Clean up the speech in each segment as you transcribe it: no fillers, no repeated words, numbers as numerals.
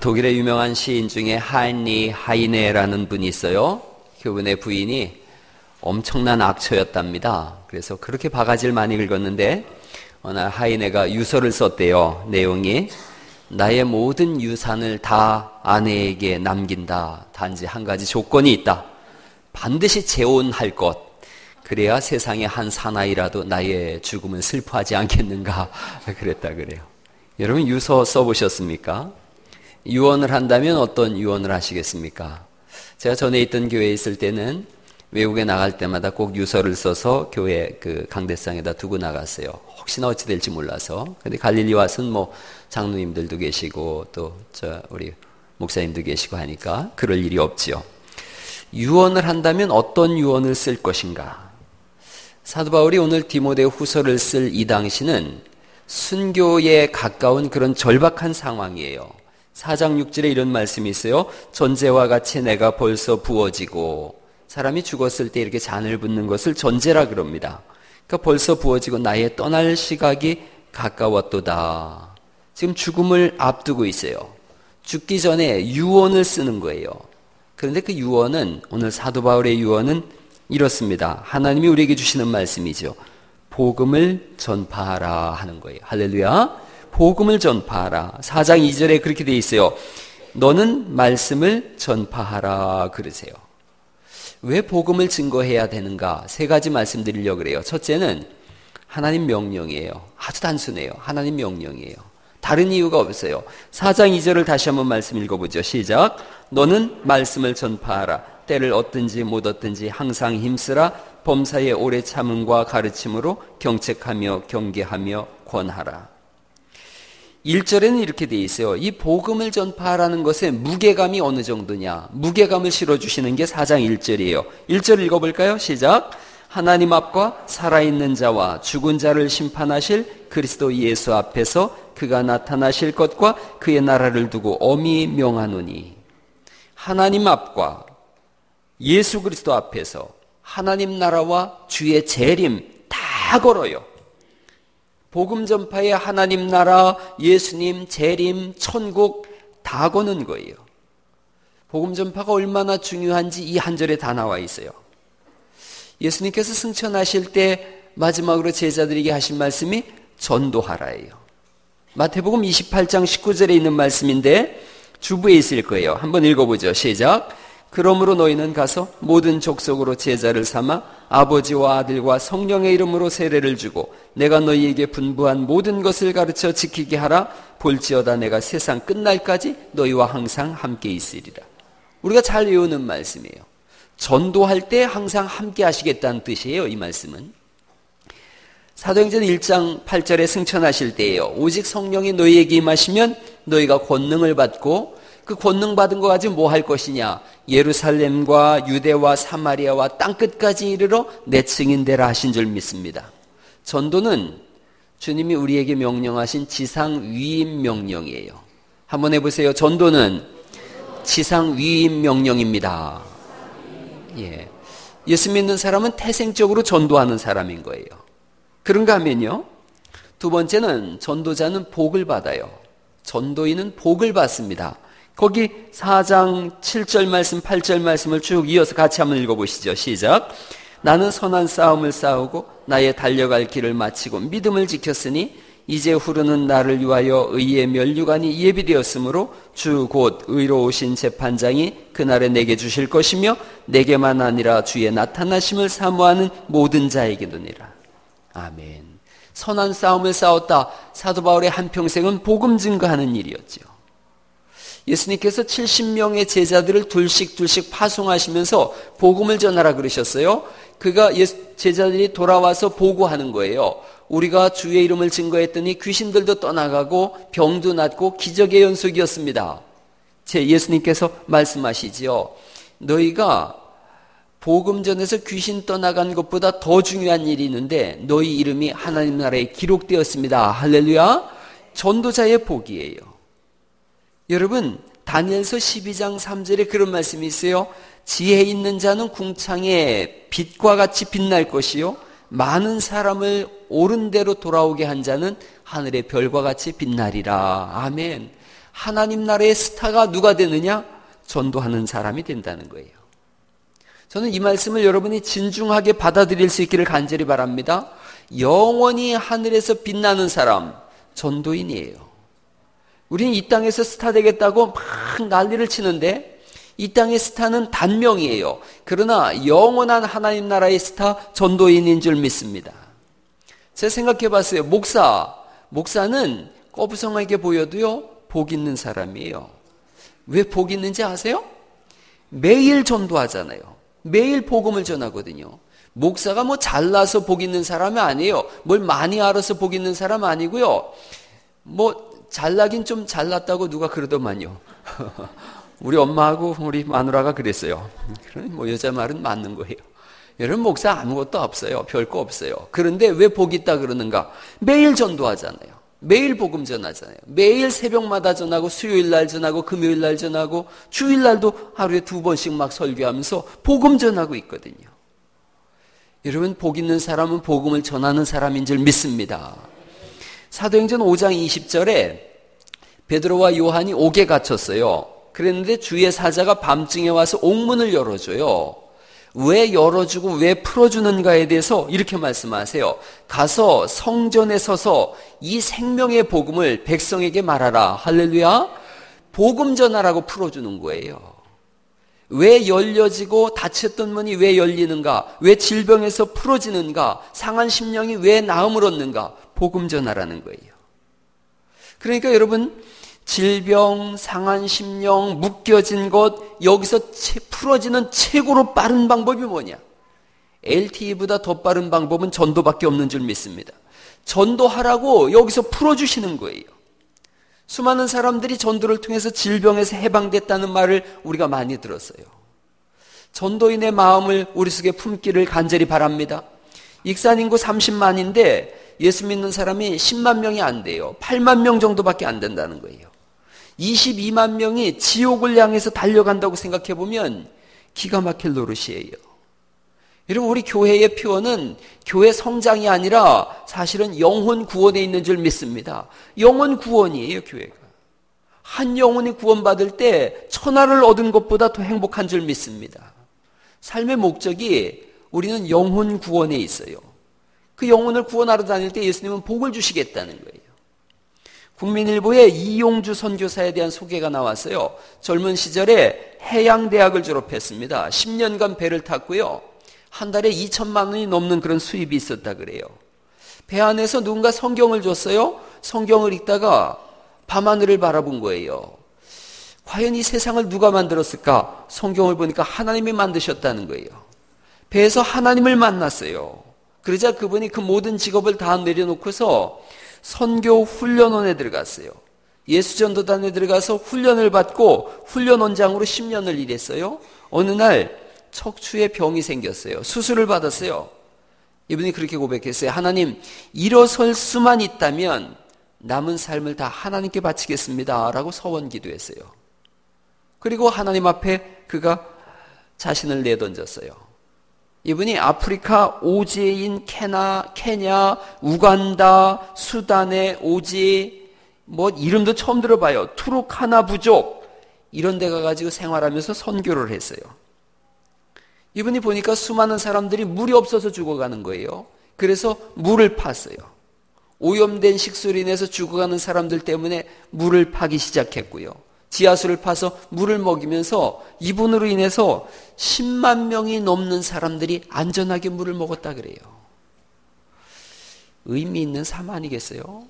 독일의 유명한 시인 중에 하인리 하이네라는 분이 있어요. 그분의 부인이 엄청난 악처였답니다. 그래서 그렇게 바가지를 많이 긁었는데 어느 날 하이네가 유서를 썼대요. 내용이 나의 모든 유산을 다 아내에게 남긴다. 단지 한 가지 조건이 있다. 반드시 재혼할 것. 그래야 세상에 한 사나이라도 나의 죽음을 슬퍼하지 않겠는가. 그랬다 그래요. 여러분 유서 써보셨습니까? 유언을 한다면 어떤 유언을 하시겠습니까? 제가 전에 있던 교회에 있을 때는 외국에 나갈 때마다 꼭 유서를 써서 교회 그 강대상에다 두고 나갔어요. 혹시나 어찌 될지 몰라서. 근데 갈릴리 와서는 뭐 장로님들도 계시고 또 우리 목사님도 계시고 하니까 그럴 일이 없지요. 유언을 한다면 어떤 유언을 쓸 것인가? 사도 바울이 오늘 디모데 후서를 쓸 이 당시는 순교에 가까운 그런 절박한 상황이에요. 4장 6절에 이런 말씀이 있어요. 전제와 같이 내가 벌써 부어지고, 사람이 죽었을 때 이렇게 잔을 붓는 것을 전제라 그럽니다. 그러니까 벌써 부어지고 나의 떠날 시각이 가까웠도다. 지금 죽음을 앞두고 있어요. 죽기 전에 유언을 쓰는 거예요. 그런데 그 유언은, 오늘 사도 바울의 유언은 이렇습니다. 하나님이 우리에게 주시는 말씀이죠. 복음을 전파하라 하는 거예요. 할렐루야. 복음을 전파하라. 4장 2절에 그렇게 돼 있어요. 너는 말씀을 전파하라 그러세요. 왜 복음을 증거해야 되는가? 세 가지 말씀드리려고 그래요. 첫째는 하나님 명령이에요. 아주 단순해요. 하나님 명령이에요. 다른 이유가 없어요. 4장 2절을 다시 한번 말씀 읽어보죠. 시작. 너는 말씀을 전파하라. 때를 얻든지 못 얻든지 항상 힘쓰라. 범사에 오래 참음과 가르침으로 경책하며 경계하며 권하라. 1절에는 이렇게 돼 있어요. 이 복음을 전파하라는 것에 무게감이 어느 정도냐? 무게감을 실어주시는 게 4장 1절이에요. 1절 읽어볼까요? 시작. 하나님 앞과 살아있는 자와 죽은 자를 심판하실 그리스도 예수 앞에서 그가 나타나실 것과 그의 나라를 두고 엄히 명하노니. 하나님 앞과 예수 그리스도 앞에서 하나님 나라와 주의 재림 다 걸어요. 복음 전파에 하나님 나라, 예수님, 재림, 천국 다 거는 거예요. 복음 전파가 얼마나 중요한지 이 한 절에 다 나와 있어요. 예수님께서 승천하실 때 마지막으로 제자들에게 하신 말씀이 전도하라예요. 마태복음 28장 19절에 있는 말씀인데 주부에 있을 거예요. 한번 읽어보죠. 시작. 그러므로 너희는 가서 모든 족속으로 제자를 삼아 아버지와 아들과 성령의 이름으로 세례를 주고 내가 너희에게 분부한 모든 것을 가르쳐 지키게 하라. 볼지어다 내가 세상 끝날까지 너희와 항상 함께 있으리라. 우리가 잘 외우는 말씀이에요. 전도할 때 항상 함께 하시겠다는 뜻이에요. 이 말씀은 사도행전 1장 8절에 승천하실 때예요. 오직 성령이 너희에게 임하시면 너희가 권능을 받고 그 권능 받은 거 가지고 뭐 할 것이냐? 예루살렘과 유대와 사마리아와 땅끝까지 이르러 내 증인 되라 하신 줄 믿습니다. 전도는 주님이 우리에게 명령하신 지상 위임 명령이에요. 한번 해보세요. 전도는 지상 위임 명령입니다. 예. 예수 믿는 사람은 태생적으로 전도하는 사람인 거예요. 그런가 하면요. 두 번째는 전도자는 복을 받아요. 전도인은 복을 받습니다. 거기 4장 7절 말씀, 8절 말씀을 쭉 이어서 같이 한번 읽어보시죠. 시작. 나는 선한 싸움을 싸우고 나의 달려갈 길을 마치고 믿음을 지켰으니 이제 후르는 나를 위하여 의의 면류관이 예비되었으므로 주 곧 의로우신 재판장이 그날에 내게 주실 것이며 내게만 아니라 주의 나타나심을 사모하는 모든 자에게도니라. 아멘. 선한 싸움을 싸웠다. 사도 바울의 한평생은 복음 증거하는 일이었죠. 예수님께서 70명의 제자들을 둘씩 파송하시면서 복음을 전하라 그러셨어요. 그가 제자들이 돌아와서 보고하는 거예요. 우리가 주의 이름을 증거했더니 귀신들도 떠나가고 병도 낫고 기적의 연속이었습니다. 예수님께서 말씀하시지요. 너희가 복음 전에서 귀신 떠나간 것보다 더 중요한 일이 있는데 너희 이름이 하나님 나라에 기록되었습니다. 할렐루야. 전도자의 복이에요. 여러분 다니엘서 12장 3절에 그런 말씀이 있어요. 지혜 있는 자는 궁창에 빛과 같이 빛날 것이요 많은 사람을 옳은 대로 돌아오게 한 자는 하늘의 별과 같이 빛나리라. 아멘. 하나님 나라의 스타가 누가 되느냐? 전도하는 사람이 된다는 거예요. 저는 이 말씀을 여러분이 진중하게 받아들일 수 있기를 간절히 바랍니다. 영원히 하늘에서 빛나는 사람, 전도인이에요. 우리는 이 땅에서 스타 되겠다고 막 난리를 치는데 이 땅의 스타는 단명이에요. 그러나 영원한 하나님 나라의 스타, 전도인인 줄 믿습니다. 제가 생각해 봤어요. 목사는 꺼부성하게 보여도요, 복 있는 사람이에요. 왜 복 있는지 아세요? 매일 전도하잖아요. 매일 복음을 전하거든요. 목사가 뭐 잘나서 복 있는 사람이 아니에요. 뭘 많이 알아서 복 있는 사람 아니고요. 뭐 잘나긴 좀 잘났다고 누가 그러더만요. 우리 엄마하고 우리 마누라가 그랬어요. 그러니 뭐 여자 말은 맞는 거예요. 여러분 목사 아무것도 없어요. 별거 없어요. 그런데 왜 복 있다 그러는가? 매일 전도하잖아요. 매일 복음 전하잖아요. 매일 새벽마다 전하고 수요일 날 전하고 금요일 날 전하고 주일 날도 하루에 2번씩 막 설교하면서 복음 전하고 있거든요. 여러분 복 있는 사람은 복음을 전하는 사람인 줄 믿습니다. 사도행전 5장 20절에 베드로와 요한이 옥에 갇혔어요. 그랬는데 주의 사자가 밤중에 와서 옥문을 열어줘요. 왜 열어주고 왜 풀어주는가에 대해서 이렇게 말씀하세요. 가서 성전에 서서 이 생명의 복음을 백성에게 말하라. 할렐루야. 복음 전하라고 풀어주는 거예요. 왜 열려지고 닫혔던 문이 왜 열리는가? 왜 질병에서 풀어지는가? 상한 심령이 왜 나음을 얻는가? 복음 전하라는 거예요. 그러니까 여러분 질병, 상한 심령, 묶여진 것, 여기서 풀어지는 최고로 빠른 방법이 뭐냐? LTE보다 더 빠른 방법은 전도밖에 없는 줄 믿습니다. 전도하라고 여기서 풀어주시는 거예요. 수많은 사람들이 전도를 통해서 질병에서 해방됐다는 말을 우리가 많이 들었어요. 전도인의 마음을 우리 속에 품기를 간절히 바랍니다. 익산 인구 30만인데 예수 믿는 사람이 10만 명이 안 돼요. 8만 명 정도밖에 안 된다는 거예요. 22만 명이 지옥을 향해서 달려간다고 생각해 보면 기가 막힐 노릇이에요. 여러분 우리 교회의 표어는 교회 성장이 아니라 사실은 영혼 구원에 있는 줄 믿습니다. 영혼 구원이에요, 교회가. 한 영혼이 구원받을 때 천하를 얻은 것보다 더 행복한 줄 믿습니다. 삶의 목적이 우리는 영혼 구원에 있어요. 그 영혼을 구원하러 다닐 때 예수님은 복을 주시겠다는 거예요. 국민일보에 이용주 선교사에 대한 소개가 나왔어요. 젊은 시절에 해양대학을 졸업했습니다. 10년간 배를 탔고요. 한 달에 2천만 원이 넘는 그런 수입이 있었다 그래요. 배 안에서 누군가 성경을 줬어요. 성경을 읽다가 밤하늘을 바라본 거예요. 과연 이 세상을 누가 만들었을까? 성경을 보니까 하나님이 만드셨다는 거예요. 배에서 하나님을 만났어요. 그러자 그분이 그 모든 직업을 다 내려놓고서 선교 훈련원에 들어갔어요. 예수전도단에 들어가서 훈련을 받고 훈련원장으로 10년을 일했어요. 어느 날 척추에 병이 생겼어요. 수술을 받았어요. 이분이 그렇게 고백했어요. 하나님, 일어설 수만 있다면 남은 삶을 다 하나님께 바치겠습니다. 라고 서원 기도했어요. 그리고 하나님 앞에 그가 자신을 내던졌어요. 이분이 아프리카 오지에인 케냐, 우간다, 수단의 오지, 뭐 이름도 처음 들어봐요. 투르카나 부족 이런 데 가가지고 생활하면서 선교를 했어요. 이분이 보니까 수많은 사람들이 물이 없어서 죽어가는 거예요. 그래서 물을 팠어요. 오염된 식수로 인해서 죽어가는 사람들 때문에 물을 파기 시작했고요. 지하수를 파서 물을 먹이면서 이분으로 인해서 10만 명이 넘는 사람들이 안전하게 물을 먹었다 그래요. 의미 있는 삶 아니겠어요?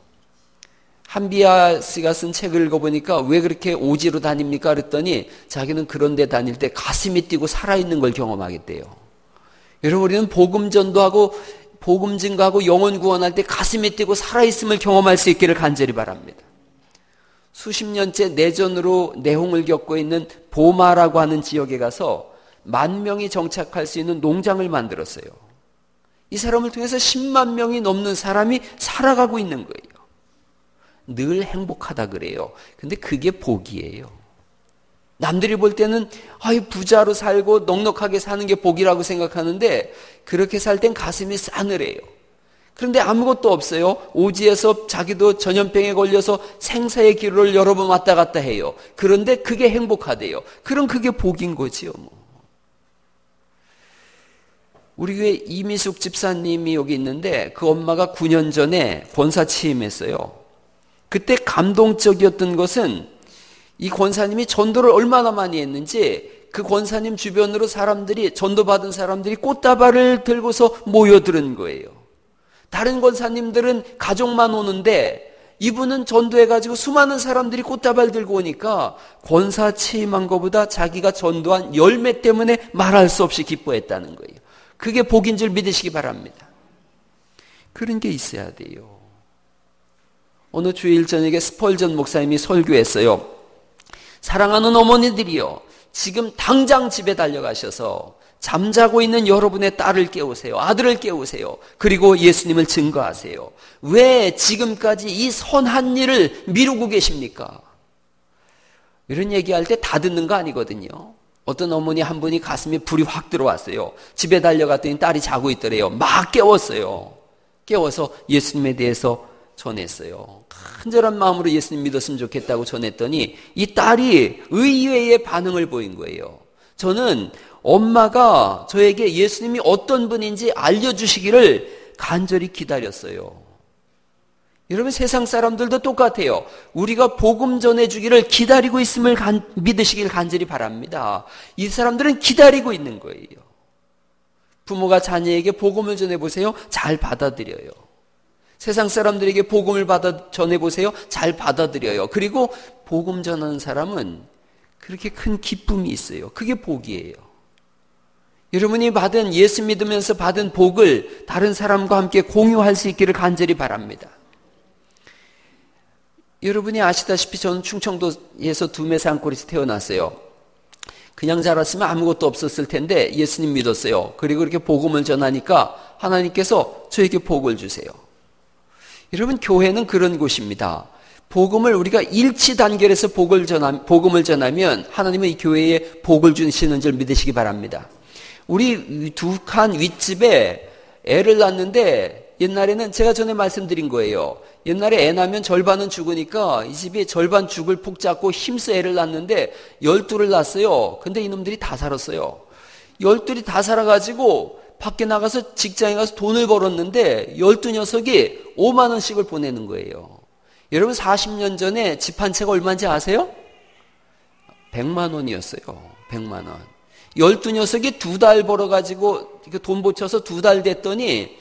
한비아 씨가 쓴 책을 읽어보니까 왜 그렇게 오지로 다닙니까? 그랬더니 자기는 그런 데 다닐 때 가슴이 뛰고 살아있는 걸 경험하겠대요. 여러분 우리는 복음 전도하고 복음 증거하고 영혼 구원할 때 가슴이 뛰고 살아있음을 경험할 수 있기를 간절히 바랍니다. 수십 년째 내전으로 내홍을 겪고 있는 보마라고 하는 지역에 가서 10,000명이 정착할 수 있는 농장을 만들었어요. 이 사람을 통해서 10만 명이 넘는 사람이 살아가고 있는 거예요. 늘 행복하다 그래요. 근데 그게 복이에요. 남들이 볼 때는 부자로 살고 넉넉하게 사는 게 복이라고 생각하는데 그렇게 살 땐 가슴이 싸늘해요. 그런데 아무것도 없어요. 오지에서 자기도 전염병에 걸려서 생사의 기로를 여러 번 왔다 갔다 해요. 그런데 그게 행복하대요. 그럼 그게 복인 거지요, 뭐. 우리 교회 이미숙 집사님이 여기 있는데 그 엄마가 9년 전에 권사 취임했어요. 그때 감동적이었던 것은 이 권사님이 전도를 얼마나 많이 했는지 그 권사님 주변으로 사람들이, 전도받은 사람들이 꽃다발을 들고서 모여드는 거예요. 다른 권사님들은 가족만 오는데 이분은 전도해가지고 수많은 사람들이 꽃다발 들고 오니까 권사 취임한 것보다 자기가 전도한 열매 때문에 말할 수 없이 기뻐했다는 거예요. 그게 복인 줄 믿으시기 바랍니다. 그런 게 있어야 돼요. 어느 주일 저녁에 스펄전 목사님이 설교했어요. 사랑하는 어머니들이요, 지금 당장 집에 달려가셔서 잠자고 있는 여러분의 딸을 깨우세요. 아들을 깨우세요. 그리고 예수님을 증거하세요. 왜 지금까지 이 선한 일을 미루고 계십니까? 이런 얘기할 때 다 듣는 거 아니거든요. 어떤 어머니 한 분이 가슴에 불이 확 들어왔어요. 집에 달려갔더니 딸이 자고 있더래요. 막 깨웠어요. 깨워서 예수님에 대해서 전했어요. 간절한 마음으로 예수님 믿었으면 좋겠다고 전했더니 이 딸이 의외의 반응을 보인 거예요. 저는 엄마가 저에게 예수님이 어떤 분인지 알려주시기를 간절히 기다렸어요. 여러분, 세상 사람들도 똑같아요. 우리가 복음 전해주기를 기다리고 있음을 믿으시길 간절히 바랍니다. 이 사람들은 기다리고 있는 거예요. 부모가 자녀에게 복음을 전해보세요. 잘 받아들여요. 세상 사람들에게 복음을 전해보세요. 잘 받아들여요. 그리고 복음 전하는 사람은 그렇게 큰 기쁨이 있어요. 그게 복이에요. 여러분이 받은, 예수 믿으면서 받은 복을 다른 사람과 함께 공유할 수 있기를 간절히 바랍니다. 여러분이 아시다시피 저는 충청도에서 두메산골에서 태어났어요. 그냥 자랐으면 아무것도 없었을 텐데 예수님 믿었어요. 그리고 이렇게 복음을 전하니까 하나님께서 저에게 복을 주세요. 여러분, 교회는 그런 곳입니다. 복음을 우리가 일치 단결해서 복음을 전하면 하나님은 이 교회에 복을 주시는 줄 믿으시기 바랍니다. 우리 두 칸 윗집에 애를 낳는데 옛날에는 제가 전에 말씀드린 거예요. 옛날에 애 낳으면 절반은 죽으니까 이 집이 절반 죽을 푹 잡고 힘써 애를 낳는데 12를 낳았어요. 근데 이놈들이 다 살았어요. 12이 다 살아가지고 밖에 나가서 직장에 가서 돈을 벌었는데 12녀석이 5만 원씩을 보내는 거예요. 여러분, 40년 전에 집 한 채가 얼마인지 아세요? 100만 원이었어요. 100만 원. 12녀석이 2달 벌어가지고 돈 붙여서 2달 됐더니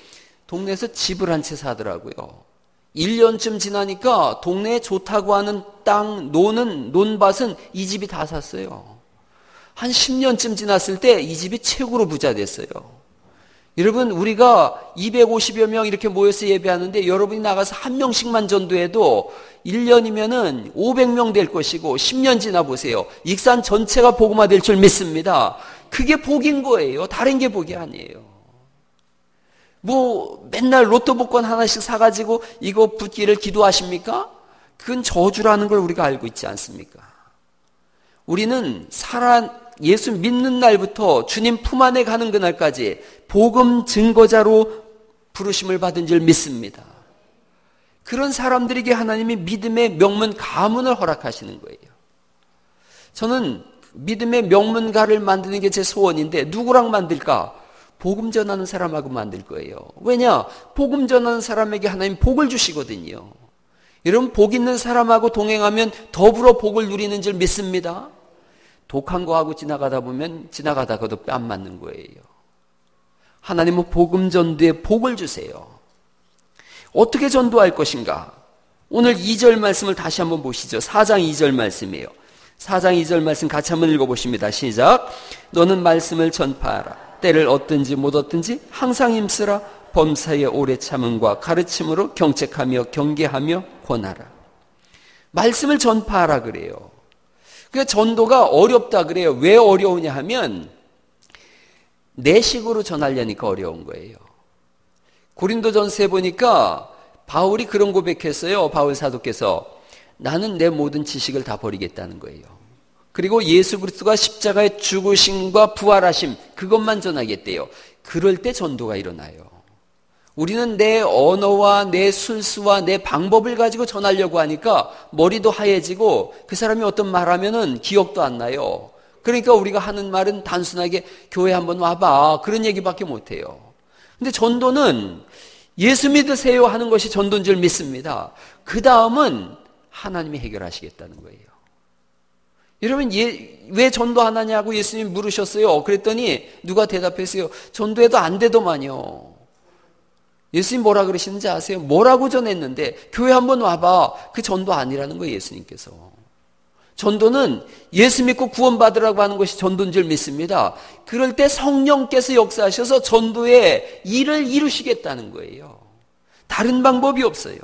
동네에서 집을 한 채 사더라고요. 1년쯤 지나니까 동네에 좋다고 하는 땅, 논밭은 이 집이 다 샀어요. 한 10년쯤 지났을 때 이 집이 최고로 부자 됐어요. 여러분, 우리가 250여 명 이렇게 모여서 예배하는데 여러분이 나가서 한 명씩만 전도해도 1년이면은 500명 될 것이고 10년 지나 보세요. 익산 전체가 복음화 될 줄 믿습니다. 그게 복인 거예요. 다른 게 복이 아니에요. 맨날 로또 복권 하나씩 사가지고 이거 붙기를 기도하십니까? 그건 저주라는 걸 우리가 알고 있지 않습니까? 우리는 예수 믿는 날부터 주님 품 안에 가는 그날까지 복음 증거자로 부르심을 받은 줄 믿습니다. 그런 사람들에게 하나님이 믿음의 명문 가문을 허락하시는 거예요. 저는 믿음의 명문가를 만드는 게 제 소원인데 누구랑 만들까? 복음 전하는 사람하고 만들 거예요. 왜냐? 복음 전하는 사람에게 하나님 복을 주시거든요. 여러분, 복 있는 사람하고 동행하면 더불어 복을 누리는 줄 믿습니다. 독한 거하고 지나가다 보면 지나가다가도 뺨 맞는 거예요. 하나님은 복음 전도에 복을 주세요. 어떻게 전도할 것인가? 오늘 2절 말씀을 다시 한번 보시죠. 4장 2절 말씀이에요. 4장 2절 말씀 같이 한번 읽어보십니다. 시작. 너는 말씀을 전파하라. 때를 얻든지 못 얻든지 항상 힘쓰라. 범사에 오래 참음과 가르침으로 경책하며 경계하며 권하라. 말씀을 전파하라 그래요. 그러니까 전도가 어렵다 그래요. 왜 어려우냐 하면 내 식으로 전하려니까 어려운 거예요. 고린도전서에 보니까 바울이 그런 고백했어요. 바울 사도께서 나는 내 모든 지식을 다 버리겠다는 거예요. 그리고 예수 그리스도가 십자가의 죽으심과 부활하심 그것만 전하겠대요. 그럴 때 전도가 일어나요. 우리는 내 언어와 내 술수와 내 방법을 가지고 전하려고 하니까 머리도 하얘지고 그 사람이 어떤 말 하면은 기억도 안 나요. 그러니까 우리가 하는 말은 단순하게 교회 한번 와봐. 그런 얘기밖에 못 해요. 근데 전도는 예수 믿으세요 하는 것이 전도인 줄 믿습니다. 그 다음은 하나님이 해결하시겠다는 거예요. 여러분, 왜 전도하느냐고 예수님이 물으셨어요. 그랬더니 누가 대답했어요? 전도해도 안 되더만요. 예수님 뭐라 그러시는지 아세요? 뭐라고 전했는데 교회 한번 와봐. 그 전도 아니라는 거예요, 예수님께서. 전도는 예수 믿고 구원받으라고 하는 것이 전도인 줄 믿습니다. 그럴 때 성령께서 역사하셔서 전도의 일을 이루시겠다는 거예요. 다른 방법이 없어요.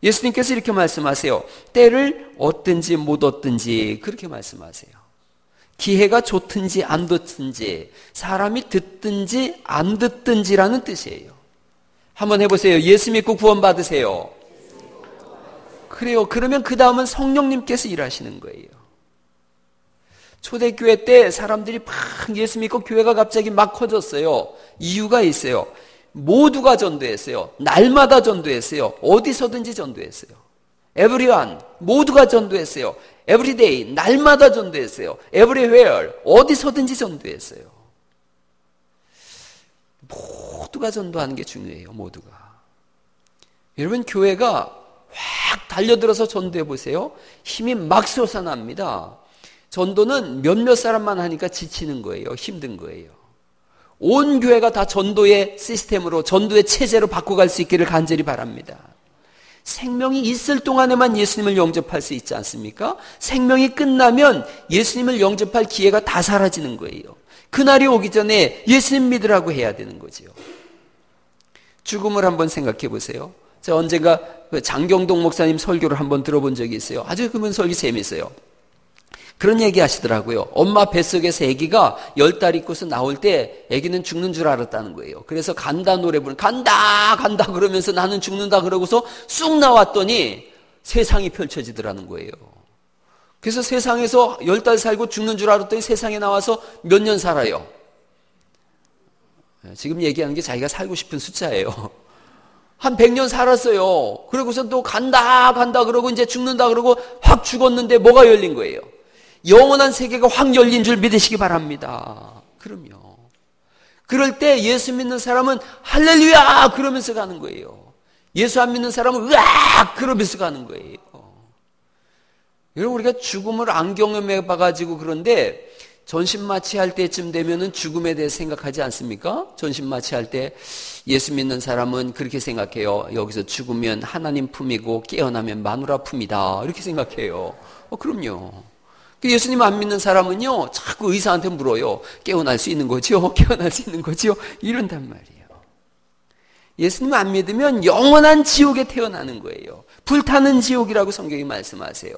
예수님께서 이렇게 말씀하세요. 때를 얻든지 못 얻든지 그렇게 말씀하세요. 기회가 좋든지 안 좋든지 사람이 듣든지 안 듣든지라는 뜻이에요. 한번 해보세요. 예수 믿고 구원받으세요. 그래요. 그러면 그 다음은 성령님께서 일하시는 거예요. 초대교회 때 사람들이 막 예수 믿고 교회가 갑자기 막 커졌어요. 이유가 있어요. 모두가 전도했어요. 날마다 전도했어요. 어디서든지 전도했어요. everyone, 모두가 전도했어요. everyday, 날마다 전도했어요. everywhere, 어디서든지 전도했어요. 모두가 전도하는 게 중요해요. 모두가. 여러분, 교회가 확 달려들어서 전도해 보세요. 힘이 막 솟아납니다. 전도는 몇몇 사람만 하니까 지치는 거예요. 힘든 거예요. 온 교회가 다 전도의 시스템으로, 전도의 체제로 바꿔갈 수 있기를 간절히 바랍니다. 생명이 있을 동안에만 예수님을 영접할 수 있지 않습니까? 생명이 끝나면 예수님을 영접할 기회가 다 사라지는 거예요. 그날이 오기 전에 예수님 믿으라고 해야 되는 거죠. 죽음을 한번 생각해 보세요. 제가 언젠가 장경동 목사님 설교를 한번 들어본 적이 있어요. 아주 그분 설교 재미있어요. 그런 얘기 하시더라고요. 엄마 뱃속에서 아기가 10달 있고서 나올 때 아기는 죽는 줄 알았다는 거예요. 그래서 간다 노래 부르는 간다 그러면서 나는 죽는다 그러고서 쑥 나왔더니 세상이 펼쳐지더라는 거예요. 그래서 세상에서 10달 살고 죽는 줄 알았더니 세상에 나와서 몇 년 살아요. 지금 얘기하는 게 자기가 살고 싶은 숫자예요. 한 100년 살았어요. 그러고서 또 간다 그러고 이제 죽는다 그러고 확 죽었는데 뭐가 열린 거예요? 영원한 세계가 확 열린 줄 믿으시기 바랍니다. 그럼요. 그럴 때 예수 믿는 사람은 할렐루야 그러면서 가는 거예요. 예수 안 믿는 사람은 으악 그러면서 가는 거예요. 여러분, 우리가 죽음을 안 경험해 봐가지고 그런데 전신마취 할 때쯤 되면은 죽음에 대해 생각하지 않습니까? 전신마취 할 때 예수 믿는 사람은 그렇게 생각해요. 여기서 죽으면 하나님 품이고 깨어나면 마누라 품이다. 이렇게 생각해요. 그럼요. 예수님 안 믿는 사람은요, 자꾸 의사한테 물어요. 깨어날 수 있는 거죠? 깨어날 수 있는 거죠? 이런단 말이에요. 예수님 안 믿으면 영원한 지옥에 태어나는 거예요. 불타는 지옥이라고 성경이 말씀하세요.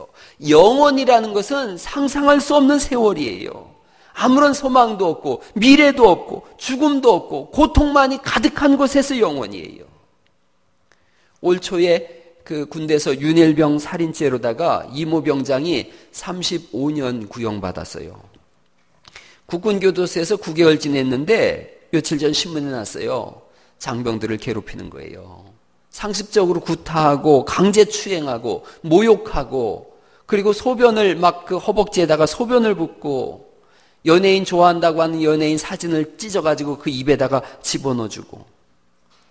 영원이라는 것은 상상할 수 없는 세월이에요. 아무런 소망도 없고 미래도 없고 죽음도 없고 고통만이 가득한 곳에서 영원이에요. 올 초에 그 군대에서 윤일병 살인죄로다가 이모 병장이 35년 구형받았어요. 국군교도소에서 9개월 지냈는데 며칠 전 신문에 났어요. 장병들을 괴롭히는 거예요. 상습적으로 구타하고 강제추행하고 모욕하고 그리고 소변을 막 그 허벅지에다가 소변을 붓고 연예인 좋아한다고 하는 연예인 사진을 찢어가지고 그 입에다가 집어넣어주고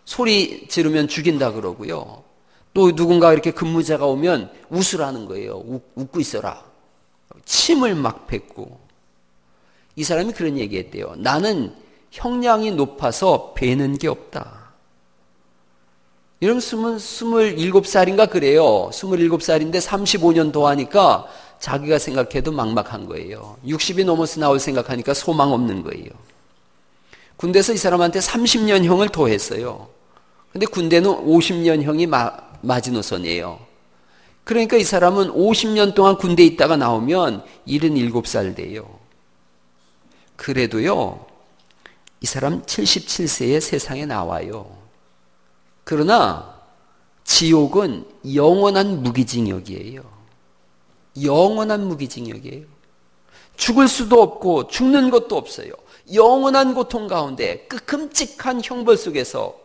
소리 지르면 죽인다 그러고요. 또 누군가 이렇게 근무자가 오면 웃으라는 거예요. 웃고 있어라. 침을 막 뱉고. 이 사람이 그런 얘기했대요. 나는 형량이 높아서 배는 게 없다. 여러분 27살인가 그래요. 27살인데 35년 더 하니까 자기가 생각해도 막막한 거예요. 60이 넘어서 나올 생각하니까 소망 없는 거예요. 군대에서 이 사람한테 30년형을 더했어요. 근데 군대는 50년형이 마지노선이에요. 그러니까 이 사람은 50년 동안 군대에 있다가 나오면 77살 돼요. 그래도요, 이 사람 77세에 세상에 나와요. 그러나 지옥은 영원한 무기징역이에요. 영원한 무기징역이에요. 죽을 수도 없고 죽는 것도 없어요. 영원한 고통 가운데 그 끔찍한 형벌 속에서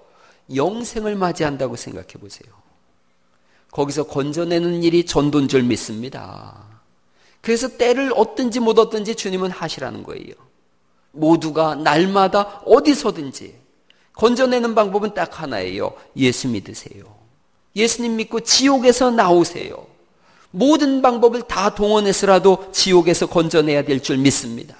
영생을 맞이한다고 생각해 보세요. 거기서 건져내는 일이 전도인 줄 믿습니다. 그래서 때를 얻든지 못 얻든지 주님은 하시라는 거예요. 모두가 날마다 어디서든지 건져내는 방법은 딱 하나예요. 예수 믿으세요. 예수님 믿고 지옥에서 나오세요. 모든 방법을 다 동원해서라도 지옥에서 건져내야 될 줄 믿습니다.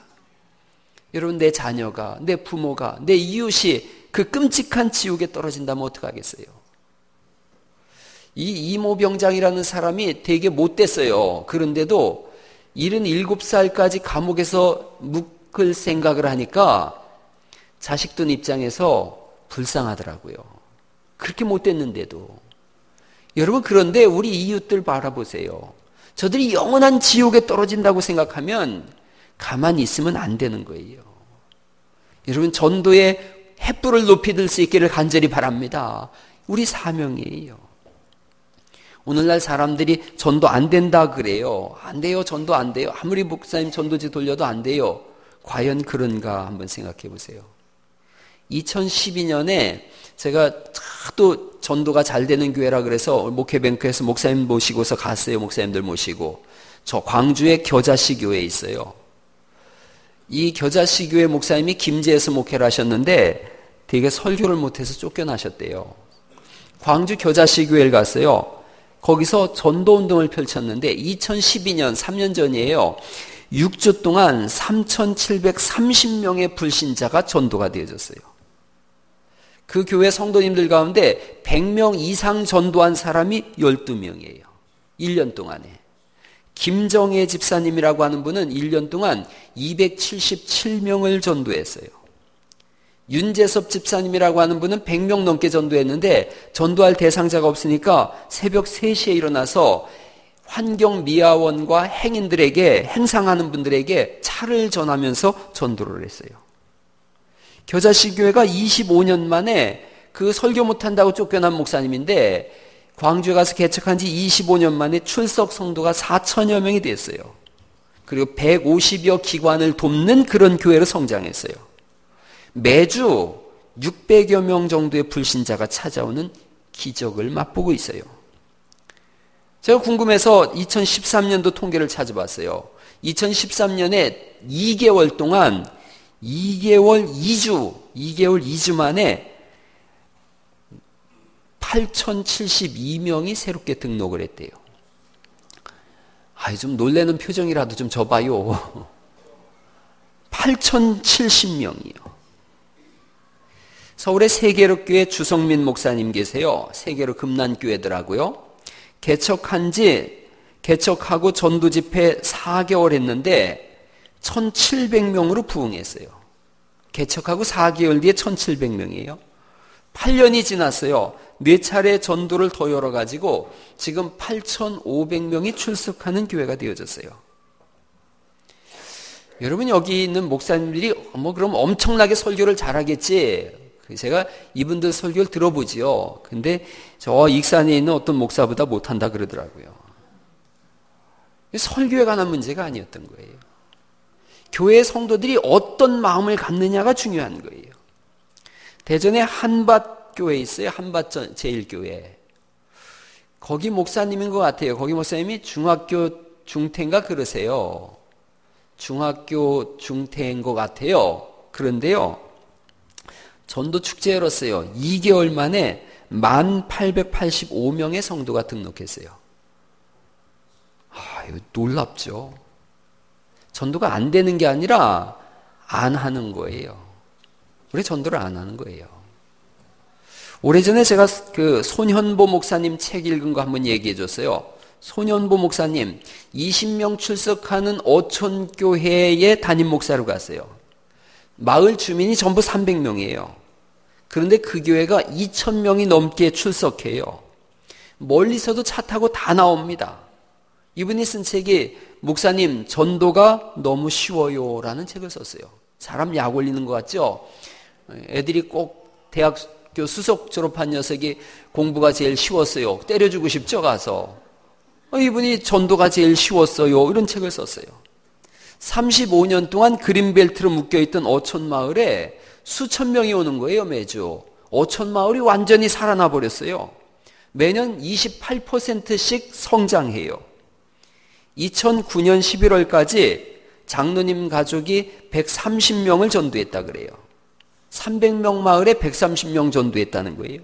여러분, 내 자녀가, 내 부모가, 내 이웃이 그 끔찍한 지옥에 떨어진다면 어떡하겠어요? 이 이모병장이라는 사람이 되게 못됐어요. 그런데도 77살까지 감옥에서 묵을 생각을 하니까 자식들 입장에서 불쌍하더라고요. 그렇게 못됐는데도. 여러분, 그런데 우리 이웃들 바라보세요. 저들이 영원한 지옥에 떨어진다고 생각하면 가만히 있으면 안 되는 거예요. 여러분, 전도의 횃불을 높이 들 수 있기를 간절히 바랍니다. 우리 사명이에요. 오늘날 사람들이 전도 안 된다 그래요. 안 돼요. 전도 안 돼요. 아무리 목사님 전도지 돌려도 안 돼요. 과연 그런가 한번 생각해 보세요. 2012년에 제가 또 전도가 잘 되는 교회라 그래서 목회뱅크에서 목사님 모시고서 갔어요. 목사님들 모시고. 저 광주의 겨자씨 교회에 있어요. 이 겨자씨 교회 목사님이 김제에서 목회를 하셨는데 되게 설교를 못해서 쫓겨나셨대요. 광주 겨자씨 교회를 갔어요. 거기서 전도운동을 펼쳤는데 2012년 3년 전이에요. 6주 동안 3,730명의 불신자가 전도가 되어졌어요. 그 교회 성도님들 가운데 100명 이상 전도한 사람이 12명이에요. 1년 동안에. 김정혜 집사님이라고 하는 분은 1년 동안 277명을 전도했어요. 윤재섭 집사님이라고 하는 분은 100명 넘게 전도했는데 전도할 대상자가 없으니까 새벽 3시에 일어나서 환경미화원과 행인들에게, 행상하는 분들에게 차를 전하면서 전도를 했어요. 겨자씨 교회가 25년 만에 그 설교 못한다고 쫓겨난 목사님인데 광주에 가서 개척한 지 25년 만에 출석 성도가 4천여 명이 됐어요. 그리고 150여 기관을 돕는 그런 교회로 성장했어요. 매주 600여 명 정도의 불신자가 찾아오는 기적을 맛보고 있어요. 제가 궁금해서 2013년도 통계를 찾아봤어요. 2013년에 2개월 동안 2개월 2주 만에 8,072명이 새롭게 등록을 했대요. 좀 놀라는 표정이라도 좀 줘봐요. 8,070명이요. 서울의 세계로교회 주성민 목사님 계세요. 세계로 금난교회더라고요. 개척하고 전도 집회 4개월 했는데 1,700명으로 부흥했어요. 개척하고 4개월 뒤에 1,700명이에요. 8년이 지났어요. 4차례 전도를 더 열어가지고 지금 8,500명이 출석하는 교회가 되어졌어요. 여러분, 여기 있는 목사님들이 그럼 엄청나게 설교를 잘하겠지. 제가 이분들 설교를 들어보지요. 근데 저 익산에 있는 어떤 목사보다 못한다 그러더라고요. 설교에 관한 문제가 아니었던 거예요. 교회 성도들이 어떤 마음을 갖느냐가 중요한 거예요. 대전에 한밭교회 있어요. 한밭 제일교회. 거기 목사님인 것 같아요. 거기 목사님이 중학교 중퇴인가 그러세요. 중학교 중퇴인 것 같아요. 그런데요, 전도 축제 열었어요. 2개월 만에 1,885명의 성도가 등록했어요. 이거 놀랍죠. 전도가 안 되는 게 아니라 안 하는 거예요. 왜 전도를 안 하는 거예요? 오래전에 제가 그 손현보 목사님 책 읽은 거 한번 얘기해 줬어요. 손현보 목사님 20명 출석하는 어촌교회의 담임 목사로 갔어요. 마을 주민이 전부 300명이에요. 그런데 그 교회가 2,000명이 넘게 출석해요. 멀리서도 차 타고 다 나옵니다. 이분이 쓴 책이 목사님 전도가 너무 쉬워요 라는 책을 썼어요. 사람 약 올리는 것 같죠? 애들이 꼭 대학교 수석 졸업한 녀석이 공부가 제일 쉬웠어요. 때려주고 싶죠 가서. 이분이 전도가 제일 쉬웠어요 이런 책을 썼어요. 35년 동안 그린벨트로 묶여있던 어촌 마을에 수천 명이 오는 거예요 매주. 어촌 마을이 완전히 살아나 버렸어요. 매년 28%씩 성장해요. 2009년 11월까지 장로님 가족이 130명을 전도했다 그래요. 300명 마을에 130명 전도했다는 거예요.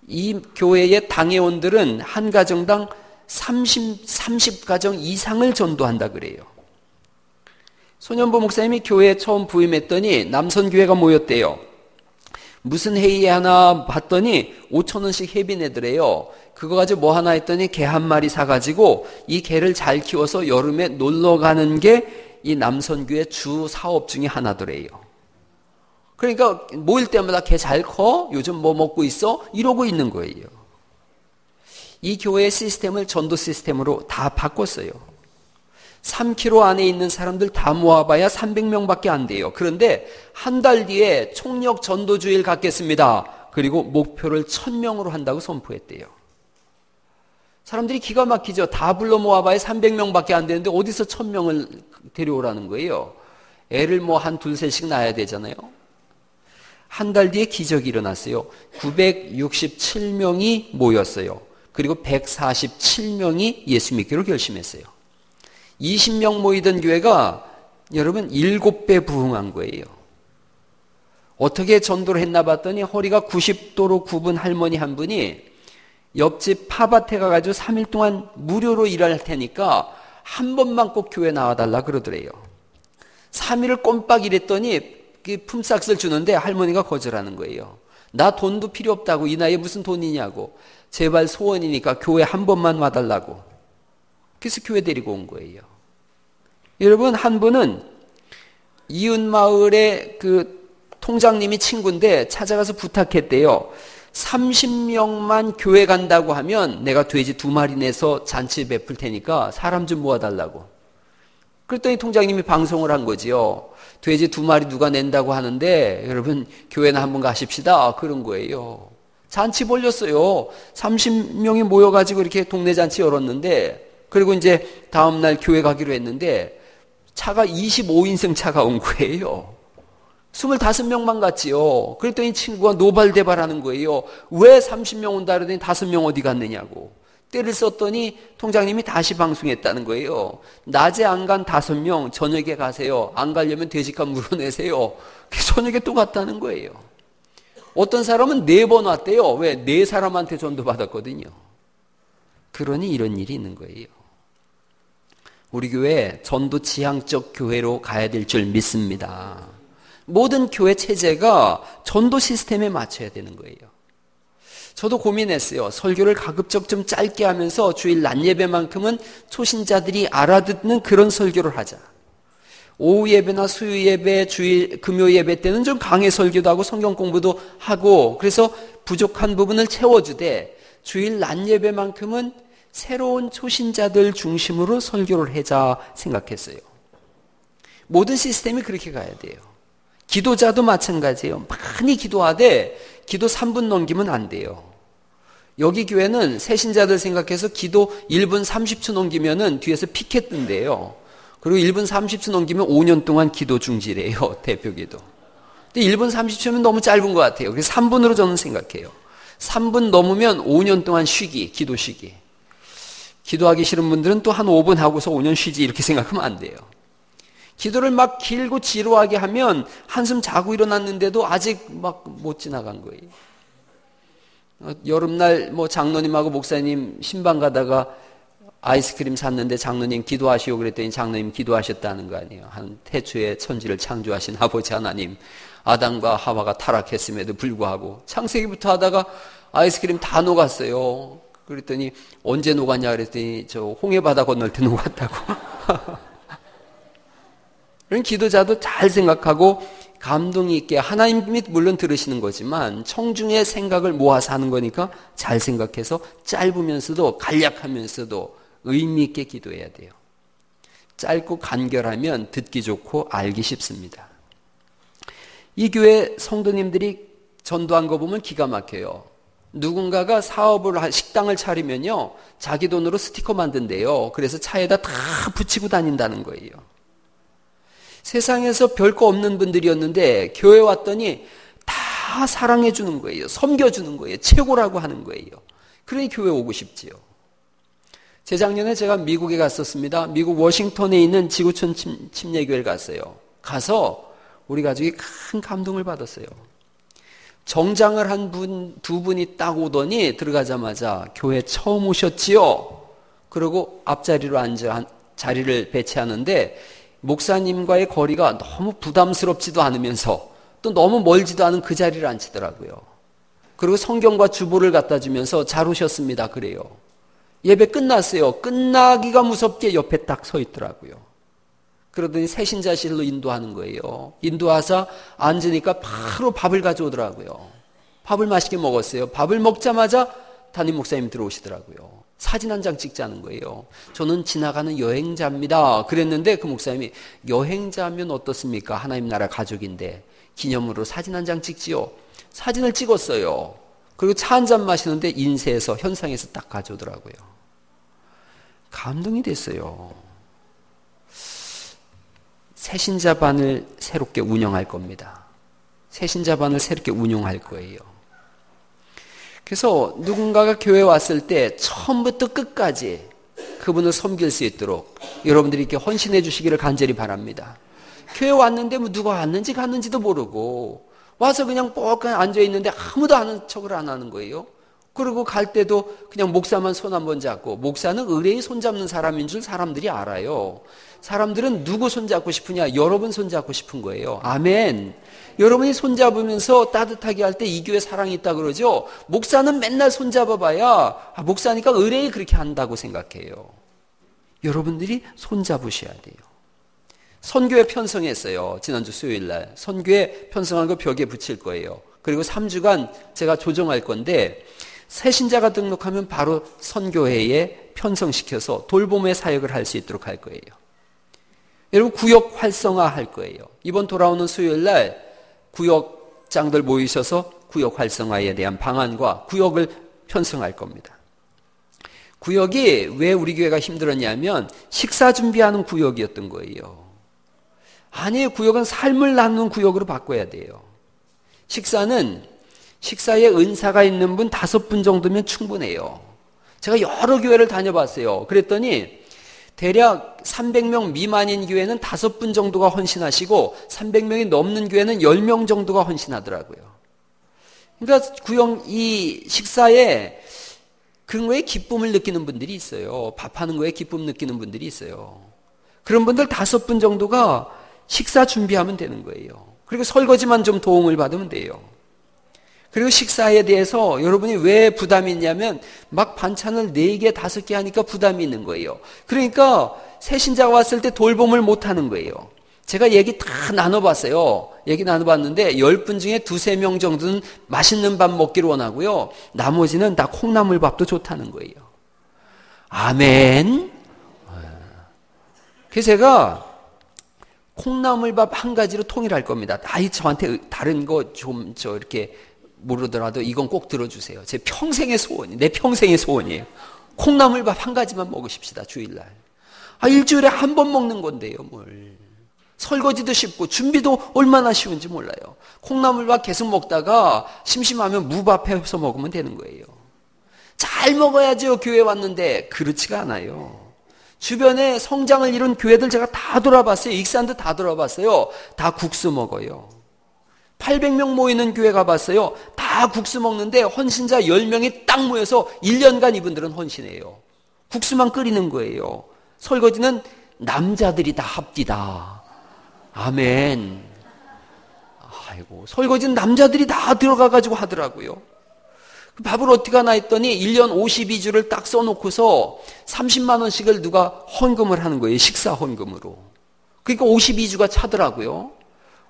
이 교회의 당회원들은 한 가정당 30가정 이상을 전도한다 그래요. 소년보 목사님이 교회에 처음 부임했더니 남선교회가 모였대요. 무슨 회의 하나 봤더니 5,000원씩 회비 내더래요. 그거 가지고 뭐 하나 했더니 개 한 마리 사가지고 이 개를 잘 키워서 여름에 놀러 가는 게 이 남선교회 주 사업 중에 하나더래요. 그러니까 모일 때마다 개 잘 커? 요즘 뭐 먹고 있어? 이러고 있는 거예요. 이 교회의 시스템을 전도 시스템으로 다 바꿨어요. 3km 안에 있는 사람들 다 모아봐야 300명밖에 안 돼요. 그런데 한 달 뒤에 총력 전도주일 갖겠습니다. 그리고 목표를 1000명으로 한다고 선포했대요. 사람들이 기가 막히죠. 다 불러 모아봐야 300명밖에 안 되는데 어디서 1000명을 데려오라는 거예요. 애를 뭐 한 둘셋씩 낳아야 되잖아요. 한 달 뒤에 기적이 일어났어요. 967명이 모였어요. 그리고 147명이 예수 믿기로 결심했어요. 20명 모이던 교회가 여러분 7배 부흥한 거예요. 어떻게 전도를 했나 봤더니 허리가 90도로 굽은 할머니 한 분이 옆집 팝밭에 가가지고 3일 동안 무료로 일할 테니까 한 번만 꼭 교회 나와달라 그러더래요. 3일을 꼼빡 일했더니 품삯을 주는데 할머니가 거절하는 거예요. 나 돈도 필요 없다고, 이 나이에 무슨 돈이냐고. 제발 소원이니까 교회 한 번만 와달라고. 그래서 교회 데리고 온 거예요. 여러분, 한 분은 이웃마을의 그 통장님이 친구인데 찾아가서 부탁했대요. 30명만 교회 간다고 하면 내가 돼지 2마리 내서 잔치 베풀 테니까 사람 좀 모아달라고. 그랬더니 통장님이 방송을 한 거지요. 돼지 2마리 누가 낸다고 하는데 여러분 교회나 한번 가십시다. 그런 거예요. 잔치 벌렸어요. 30명이 모여가지고 이렇게 동네 잔치 열었는데, 그리고 이제 다음날 교회 가기로 했는데 차가 25인승 차가 온 거예요. 25명만 갔지요. 그랬더니 친구가 노발대발하는 거예요. 왜 30명 온다 그러더니 5명 어디 갔느냐고. 때를 썼더니 통장님이 다시 방송했다는 거예요. 낮에 안 간 5명 저녁에 가세요. 안 가려면 돼지값 물어내세요. 저녁에 또 갔다는 거예요. 어떤 사람은 4번 왔대요. 왜? 4사람한테 전도받았거든요. 그러니 이런 일이 있는 거예요. 우리 교회 전도 지향적 교회로 가야 될 줄 믿습니다. 모든 교회 체제가 전도 시스템에 맞춰야 되는 거예요. 저도 고민했어요. 설교를 가급적 좀 짧게 하면서 주일 낮 예배만큼은 초신자들이 알아듣는 그런 설교를 하자. 오후 예배나 수요 예배, 주일 금요 예배 때는 좀 강해 설교도 하고 성경 공부도 하고, 그래서 부족한 부분을 채워주되 주일 낮 예배만큼은 새로운 초신자들 중심으로 설교를 하자 생각했어요. 모든 시스템이 그렇게 가야 돼요. 기도자도 마찬가지예요. 많이 기도하되 기도 3분 넘기면 안 돼요. 여기 교회는 새신자들 생각해서 기도 1분 30초 넘기면은 뒤에서 피켓 뜬대요. 그리고 1분 30초 넘기면 5년 동안 기도 중지래요. 대표 기도. 근데 1분 30초면 너무 짧은 것 같아요. 그래서 3분으로 저는 생각해요. 3분 넘으면 5년 동안 쉬기, 기도 쉬기. 기도하기 싫은 분들은 또 한 5분 하고서 5년 쉬지 이렇게 생각하면 안 돼요. 기도를 막 길고 지루하게 하면 한숨 자고 일어났는데도 아직 막 못 지나간 거예요. 여름날 뭐 장로님하고 목사님 신방 가다가 아이스크림 샀는데 장로님 기도하시오 그랬더니 장로님 기도하셨다는 거 아니에요. 한 태초에 천지를 창조하신 아버지 하나님, 아담과 하와가 타락했음에도 불구하고 창세기부터 하다가 아이스크림 다 녹았어요. 그랬더니 언제 녹았냐 그랬더니 저 홍해바다 건널 때 녹았다고. 그런 기도자도 잘 생각하고 감동이 있게, 하나님이 물론 들으시는 거지만 청중의 생각을 모아서 하는 거니까 잘 생각해서 짧으면서도 간략하면서도 의미 있게 기도해야 돼요. 짧고 간결하면 듣기 좋고 알기 쉽습니다. 이 교회 성도님들이 전도한 거 보면 기가 막혀요. 누군가가 식당을 차리면요, 자기 돈으로 스티커 만든대요. 그래서 차에다 다 붙이고 다닌다는 거예요. 세상에서 별거 없는 분들이었는데 교회 왔더니 다 다 사랑해 주는 거예요. 섬겨 주는 거예요. 최고라고 하는 거예요. 그러니 교회 오고 싶지요. 재작년에 제가 미국에 갔었습니다. 미국 워싱턴에 있는 지구촌 침례교회를 갔어요. 가서 우리 가족이 큰 감동을 받았어요. 정장을 한 분, 두 분이 딱 오더니 들어가자마자 교회 처음 오셨지요? 그리고 앞자리로 자리를 배치하는데 목사님과의 거리가 너무 부담스럽지도 않으면서 또 너무 멀지도 않은 그 자리를 앉히더라고요. 그리고 성경과 주보를 갖다 주면서 잘 오셨습니다. 그래요. 예배 끝났어요. 끝나기가 무섭게 옆에 딱 서 있더라고요. 그러더니 새신자실로 인도하는 거예요. 인도하사 앉으니까 바로 밥을 가져오더라고요. 밥을 맛있게 먹었어요. 밥을 먹자마자 담임 목사님 들어오시더라고요. 사진 한 장 찍자는 거예요. 저는 지나가는 여행자입니다. 그랬는데 그 목사님이 여행자면 어떻습니까? 하나님 나라 가족인데 기념으로 사진 한 장 찍지요. 사진을 찍었어요. 그리고 차 한 잔 마시는데 인쇄해서 현상에서 딱 가져오더라고요. 감동이 됐어요. 새신자반을 새롭게 운영할 겁니다. 새신자반을 새롭게 운영할 거예요. 그래서 누군가가 교회에 왔을 때 처음부터 끝까지 그분을 섬길 수 있도록 여러분들이 이렇게 헌신해 주시기를 간절히 바랍니다. 교회 왔는데 뭐 누가 왔는지 갔는지도 모르고 와서 그냥 뻑 앉아 있는데 아무도 아는 척을 안 하는 거예요. 그리고 갈 때도 그냥 목사만 손 한번 잡고, 목사는 의뢰의 손 잡는 사람인 줄 사람들이 알아요. 사람들은 누구 손 잡고 싶으냐? 여러분 손 잡고 싶은 거예요. 아멘. 여러분이 손 잡으면서 따뜻하게 할 때 이 교회 사랑이 있다 그러죠. 목사는 맨날 손 잡아봐야 목사니까 의뢰이 그렇게 한다고 생각해요. 여러분들이 손 잡으셔야 돼요. 선교회 편성했어요. 지난주 수요일날 선교회 편성한 거 벽에 붙일 거예요. 그리고 3주간 제가 조정할 건데 새신자가 등록하면 바로 선교회에 편성시켜서 돌봄의 사역을 할 수 있도록 할 거예요. 여러분 구역 활성화 할 거예요. 이번 돌아오는 수요일날 구역장들 모이셔서 구역 활성화에 대한 방안과 구역을 편성할 겁니다. 구역이 왜 우리 교회가 힘들었냐면 식사 준비하는 구역이었던 거예요. 아니, 구역은 삶을 나누는 구역으로 바꿔야 돼요. 식사에 은사가 있는 분 5분 정도면 충분해요. 제가 여러 교회를 다녀봤어요. 그랬더니 대략 300명 미만인 교회는 5분 정도가 헌신하시고 300명이 넘는 교회는 10명 정도가 헌신하더라고요. 그러니까 이 식사에 그런 거에 기쁨을 느끼는 분들이 있어요. 밥하는 거에 기쁨 느끼는 분들이 있어요. 그런 분들 5분 정도가 식사 준비하면 되는 거예요. 그리고 설거지만 좀 도움을 받으면 돼요. 그리고 식사에 대해서 여러분이 왜 부담이 있냐면 막 반찬을 4개, 5개 하니까 부담이 있는 거예요. 그러니까 새신자가 왔을 때 돌봄을 못 하는 거예요. 제가 얘기 다 나눠봤어요. 얘기 나눠봤는데 10분 중에 2-3명 정도는 맛있는 밥 먹기를 원하고요. 나머지는 다 콩나물밥도 좋다는 거예요. 아멘. 그래서 제가 콩나물밥 한 가지로 통일할 겁니다. 저한테 다른 거 좀 이렇게 모르더라도 이건 꼭 들어주세요. 제 평생의 소원이, 내 평생의 소원이에요. 콩나물밥 한 가지만 먹으십시다, 주일날. 일주일에 한 번 먹는 건데요, 뭘. 설거지도 쉽고 준비도 얼마나 쉬운지 몰라요. 콩나물밥 계속 먹다가 심심하면 무밥 해서 먹으면 되는 거예요. 잘 먹어야죠, 교회 왔는데. 그렇지가 않아요. 주변에 성장을 이룬 교회들 제가 다 돌아봤어요. 익산도 다 돌아봤어요. 다 국수 먹어요. 800명 모이는 교회 가봤어요. 다 국수 먹는데 헌신자 10명이 딱 모여서 1년간 이분들은 헌신해요. 국수만 끓이는 거예요. 설거지는 남자들이 다 합디다. 아멘. 아이고, 설거지는 남자들이 다 들어가가지고 하더라고요. 밥을 어떻게 하나 했더니 1년 52주를 딱 써놓고서 30만 원씩을 누가 헌금을 하는 거예요. 식사 헌금으로. 그러니까 52주가 차더라고요.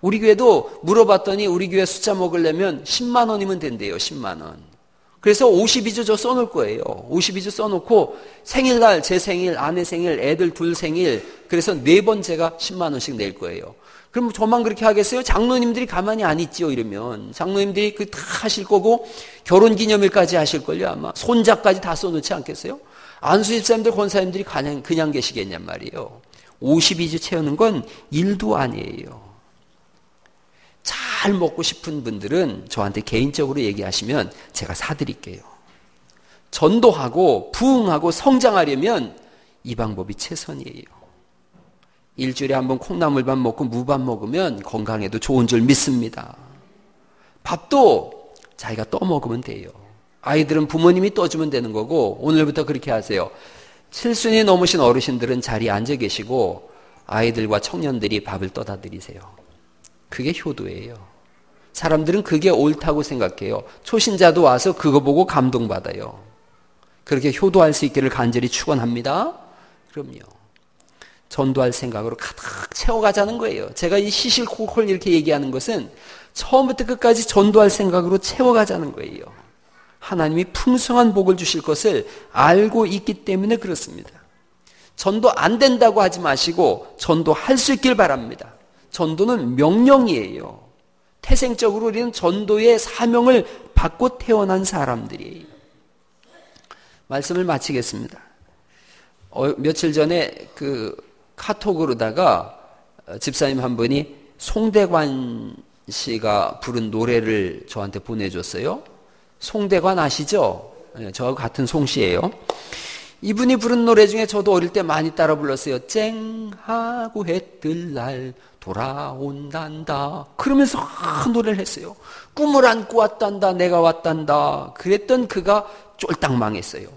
우리 교회도 물어봤더니 우리 교회 숫자 먹으려면 10만 원이면 된대요. 10만 원. 그래서 52주 저 써놓을 거예요. 52주 써놓고 생일날, 제 생일, 아내 생일, 애들 둘 생일, 그래서 4번 제가 10만 원씩 낼 거예요. 그럼 저만 그렇게 하겠어요? 장로님들이 가만히 안 있지요, 이러면. 장로님들이 다 하실 거고, 결혼기념일까지 하실걸요, 아마. 손자까지 다 써놓지 않겠어요? 안수집사님들, 권사님들이 그냥 계시겠냔 말이에요. 52주 채우는 건 일도 아니에요. 잘 잘 먹고 싶은 분들은 저한테 개인적으로 얘기하시면 제가 사드릴게요. 전도하고 부흥하고 성장하려면 이 방법이 최선이에요. 일주일에 한 번 콩나물밥 먹고 무밥 먹으면 건강에도 좋은 줄 믿습니다. 밥도 자기가 떠 먹으면 돼요. 아이들은 부모님이 떠주면 되는 거고 오늘부터 그렇게 하세요. 7순이 넘으신 어르신들은 자리에 앉아 계시고 아이들과 청년들이 밥을 떠다 드리세요. 그게 효도예요. 사람들은 그게 옳다고 생각해요. 초신자도 와서 그거 보고 감동받아요. 그렇게 효도할 수 있기를 간절히 축원합니다. 그럼요. 전도할 생각으로 가득 채워가자는 거예요. 제가 이 시실콜콜 이렇게 얘기하는 것은 처음부터 끝까지 전도할 생각으로 채워가자는 거예요. 하나님이 풍성한 복을 주실 것을 알고 있기 때문에 그렇습니다. 전도 안 된다고 하지 마시고 전도할 수 있길 바랍니다. 전도는 명령이에요. 태생적으로 우리는 전도의 사명을 받고 태어난 사람들이에요. 말씀을 마치겠습니다. 며칠 전에 카톡으로다가 집사님 한 분이 송대관 씨가 부른 노래를 저한테 보내줬어요. 송대관 아시죠? 네, 저하고 같은 송씨예요. 이분이 부른 노래 중에 저도 어릴 때 많이 따라 불렀어요. 쨍하고 해 뜰 날 돌아온단다. 그러면서 노래를 했어요. 꿈을 안고 왔단다. 내가 왔단다. 그랬던 그가 쫄딱 망했어요.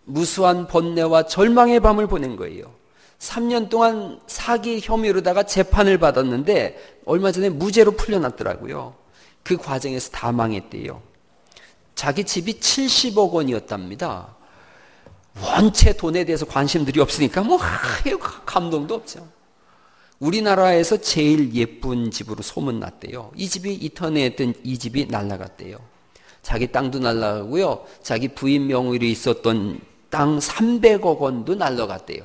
무수한 번뇌와 절망의 밤을 보낸 거예요. 3년 동안 사기 혐의로다가 재판을 받았는데 얼마 전에 무죄로 풀려났더라고요. 그 과정에서 다 망했대요. 자기 집이 70억 원이었답니다. 원체 돈에 대해서 관심들이 없으니까 감동도 없죠. 우리나라에서 제일 예쁜 집으로 소문났대요. 이 집이 인터넷에 있던 이 집이 날아갔대요. 자기 땅도 날아가고요. 자기 부인 명의로 있었던 땅 300억 원도 날아갔대요.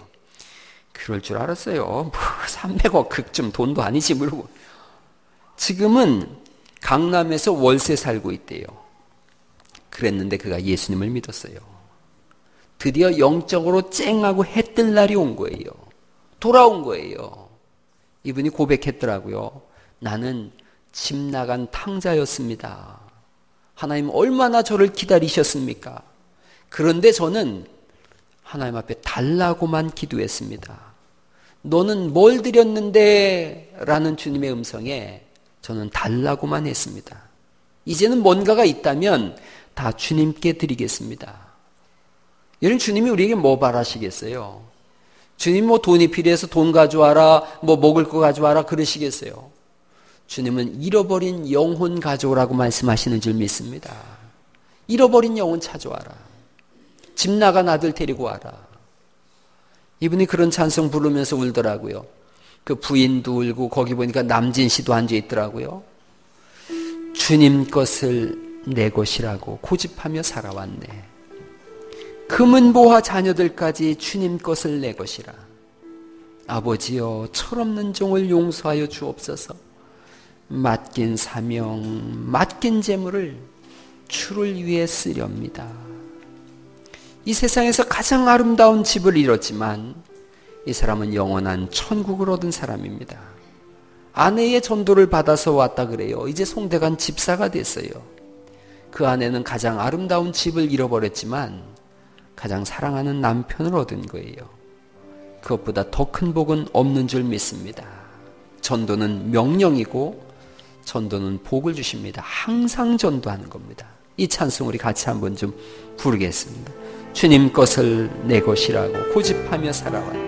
그럴 줄 알았어요. 300억 극좀 돈도 아니지 모르고. 지금은 강남에서 월세 살고 있대요. 그랬는데 그가 예수님을 믿었어요. 드디어 영적으로 쨍하고 해 뜰 날이 온 거예요. 돌아온 거예요. 이분이 고백했더라고요. 나는 집 나간 탕자였습니다. 하나님 얼마나 저를 기다리셨습니까? 그런데 저는 하나님 앞에 달라고만 기도했습니다. 너는 뭘 드렸는데? 라는 주님의 음성에 저는 달라고만 했습니다. 이제는 뭔가가 있다면 다 주님께 드리겠습니다. 여러분, 주님이 우리에게 뭐 바라시겠어요? 주님 돈이 필요해서 돈 가져와라, 먹을 거 가져와라 그러시겠어요? 주님은 잃어버린 영혼 가져오라고 말씀하시는 줄 믿습니다. 잃어버린 영혼 찾아와라. 집 나간 아들 데리고 와라. 이분이 그런 찬송 부르면서 울더라고요. 그 부인도 울고 거기 보니까 남진 씨도 앉아 있더라고요. 주님 것을 내 것이라고 고집하며 살아왔네. 금은보화 자녀들까지 주님 것을 내 것이라. 아버지여, 철없는 종을 용서하여 주옵소서. 맡긴 사명, 맡긴 재물을 주를 위해 쓰렵니다. 이 세상에서 가장 아름다운 집을 잃었지만 이 사람은 영원한 천국을 얻은 사람입니다. 아내의 전도를 받아서 왔다 그래요. 이제 송대관 집사가 됐어요. 그 아내는 가장 아름다운 집을 잃어버렸지만 가장 사랑하는 남편을 얻은 거예요. 그것보다 더 큰 복은 없는 줄 믿습니다. 전도는 명령이고 전도는 복을 주십니다. 항상 전도하는 겁니다. 이 찬송 우리 같이 한번 좀 부르겠습니다. 주님 것을 내 것이라고 고집하며 살아왔다.